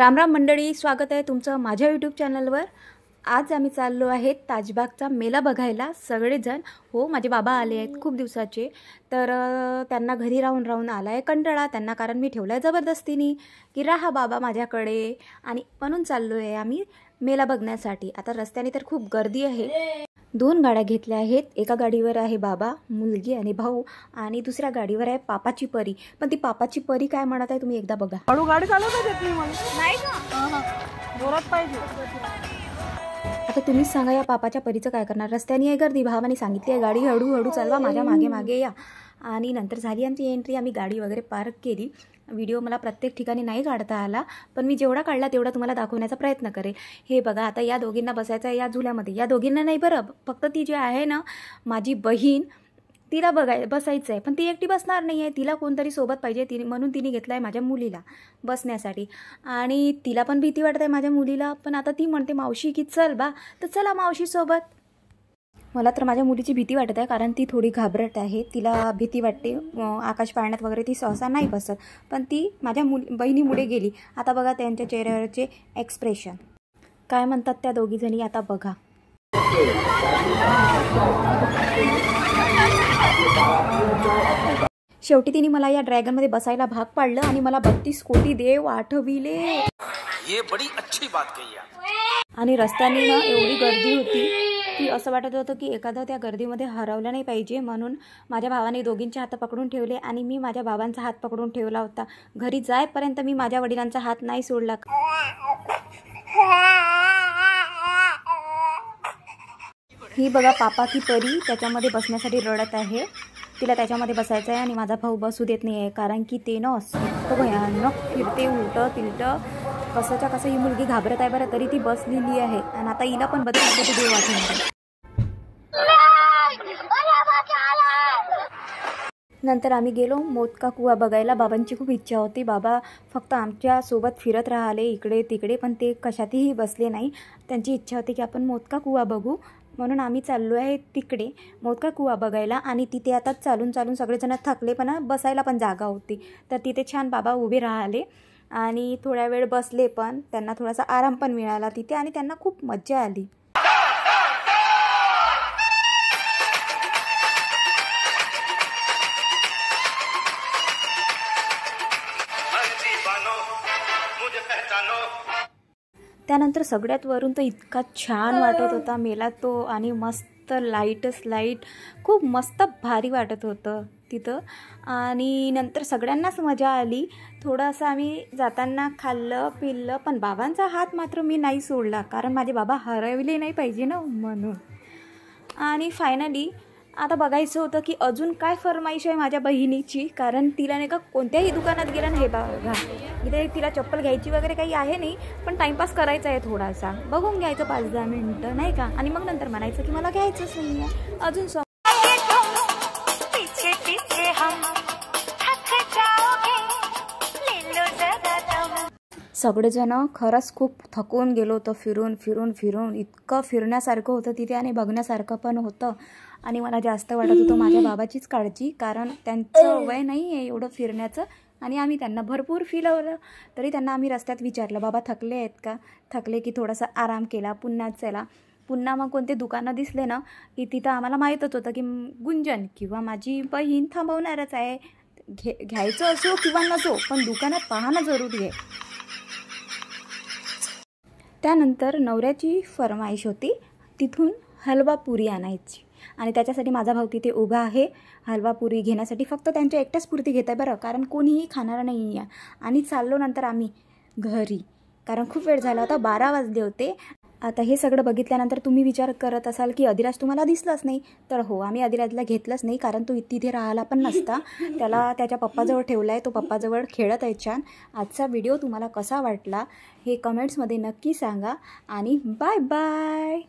राम राम मंडळी, स्वागत आहे तुमचं माझ्या यूट्यूब चॅनलवर। आज आम्ही चाललो आहे ताजबागचा मेला बघायला सगळेजण। हो, माझे बाबा आले आहेत खूप दिवसाचे, तर त्यांना घरी राहून राहून आलाय कंटाळा त्यांना, कारण मी ठेवलाय जबरदस्तीने की राहा बाबा माझ्याकडे, आणि म्हणून चाललो आहे आम्ही मेला बघण्यासाठी। आता रस्त्याने तर खूप गर्दी आहे। 2 गाड्या घेतल्या आहेत। एका गाडीवर आहे बाबा, मुलगी आणि भाऊ, आणि दुसऱ्या गाडीवर आहे पापाची परी। पण ती पापाची परी काय म्हणत आहे तुम्ही एकदा बघा। हळू गाडी चालवता येत नाही मला, नाही का? जोरात पाहिजे। आता तुम्हीच सांगा या पापाच्या परीचं काय करणार। रस्त्याने आहे गर्दी, भावाने सांगितली आहे गाडी हळूहळू चालवा, माझ्या मागे मागे या। आणि नंतर झाली आमची एंट्री, आम्ही गाडी वगैरे पार्क केली। व्हिडिओ मला प्रत्येक ठिकाणी नाही काढता आला, पण मी जेवढा काढला तेवढा तुम्हाला दाखवण्याचा प्रयत्न करेल। हे बघा, आता या दोघींना बसायचं आहे या झुल्यामध्ये। या दोघींना नाही बरं, फक्त ती जी आहे ना माझी बहीण, तिला बसायचं आहे, पण ती एकटी बसणार नाही आहे, तिला कोणतरी सोबत पाहिजे। म्हणून तिने घेतलं आहे माझ्या मुलीला बसण्यासाठी, आणि तिला पण भीती वाटत आहे माझ्या मुलीला। पण आता ती म्हणते मावशी की चल बा, तर चला मावशीसोबत। मला तर माझ्या मुलीची भीती वाटत आहे, कारण ती थोडी घाबरट आहे, तिला भीती वाटते आकाश पाळण्यात वगैरे ती सहसा नाही बसत, पण ती माझ्या बहिणीमुळे गेली। आता बघा त्यांच्या चेहऱ्यावरचे एक्सप्रेशन, काय म्हणतात त्या दोघीजणी, आता बघा। शेवटी तिने मला या ड्रॅगनमध्ये बसायला भाग पाडलं आणि मला 32 कोटी देव आठविले। ये बड़ी अच्छी बात कही आप। आणि रस्त्याने ना एवढी गर्दी होती की असं वाटत होतं की एखादा त्या गर्दीमध्ये हरवलं नाही पाहिजे, म्हणून माझ्या भावाने दोघींचे हात पकडून ठेवले आणि मी माझ्या बाबांचा हात पकडून ठेवला होता। घरी जाईपर्यंत मी माझ्या वडिलांचा हात नाही सोडला। ही बघा पापा की परी त्याच्यामध्ये बसण्यासाठी रडत आहे, तिला त्याच्यामध्ये बसायचं आहे, आणि माझा भाऊ बसू देत नाही आहे, कारण की ते ना इतकं भयानक फिरते उलटं तिलटं, कसंच्या कसं ही मुलगी घाबरत आहे बरं, तरी ती बसलेली आहे। आणि आता हिला पण बदल देव वाटून। नंतर आम्ही गेलो मोदका कुवा बघायला। बाबांची खूप इच्छा होती, बाबा फक्त आमच्या सोबत फिरत राहिले इकडे तिकडे, पण ते कशातही बसले नाही। त्यांची इच्छा होती की आपण मोदका कुवा बघू, म्हणून आम्ही चाललो आहे तिकडे मोदका कुवा बघायला। आणि तिथे आता चालून चालून सगळेजण थकले, पण बसायला पण जागा होती, तर तिथे छान बाबा उभे राहिले आणि थोड्या वेळ बसले, पण त्यांना थोडासा आराम पण मिळाला तिथे, आणि त्यांना खूप मज्जा आली। त्यानंतर सगळ्यात वरून तर इतका छान वाटत होता मेला तो, आणि मस्त लाईट खूप मस्त भारी वाटत होतं तिथं। आणि नंतर सगळ्यांनाच मजा आली। थोडंसं आम्ही जाताना खाल्लं पिल्लं, पण बाबांचा हात मात्र मी नाही सोडला, कारण माझे बाबा हरवले नाही पाहिजे ना म्हणून। आणि फायनली आता बघायचं होतं की अजून काय फरमाईश आहे माझ्या बहिणीची, कारण तिला नाही का कोणत्याही दुकानात गेला नाही बघा, इथे तिला चप्पल घ्यायची वगैरे काही आहे नाही, पण टाईमपास करायचा आहे थोडासा, बघून घ्यायचं 5-10 मिनिटं नाही का, आणि मग नंतर म्हणायचं की मला घ्यायचंच नाही आहे अजून। सगळेजण खरंच खूप थकून गेलो होतो फिरून, इतकं फिरण्यासारखं होतं तिथे आणि बघण्यासारखं पण होतं। आणि मला जास्त वाटत होतं माझ्या बाबाचीच काळजी, कारण त्यांचं वय नाही आहे एवढं फिरण्याचं, आणि आम्ही त्यांना भरपूर फिरवलं। तरी त्यांना आम्ही रस्त्यात विचारलं, बाबा थकले आहेत का? थकले की थोडासा आराम केला, पुन्हा चला। पुन्हा मग कोणते दुकानं दिसले ना की तिथं आम्हाला माहीतच होतं की गुंजन किंवा माझी बहीण थांबवणारच आहे, घ्यायचं असो किंवा नसो, पण दुकानात पाहणं जरुरी आहे। त्यानंतर नवऱ्याची फरमाईश होती तिथून हलवा पुरी आणायची, आणि त्याच्यासाठी माझा भाऊ तिथे उभा आहे हलवा पुरी घेण्यासाठी। फक्त त्यांच्या एकट्याच पुरती घेत आहे बरं, कारण कोणीही खाणार नाही आहे। आणि चाललो नंतर आम्ही घरी, कारण खूप वेळ झाला होता, 12 वाजले होते। आता हे सगळं बघितल्यानंतर तुम्ही विचार करत असाल की अधिराज तुम्हाला दिसलाच नाही, तर हो, आम्ही अधिराजला घेतलंच नाही, कारण तो तिथे राहिला पण नसता, त्याला त्याच्या पप्पाजवळ ठेवला आहे, तो पप्पाजवळ खेळत आहे छान। आजचा व्हिडिओ तुम्हाला कसा वाटला हे कमेंट्समध्ये नक्की सांगा, आणि बाय बाय।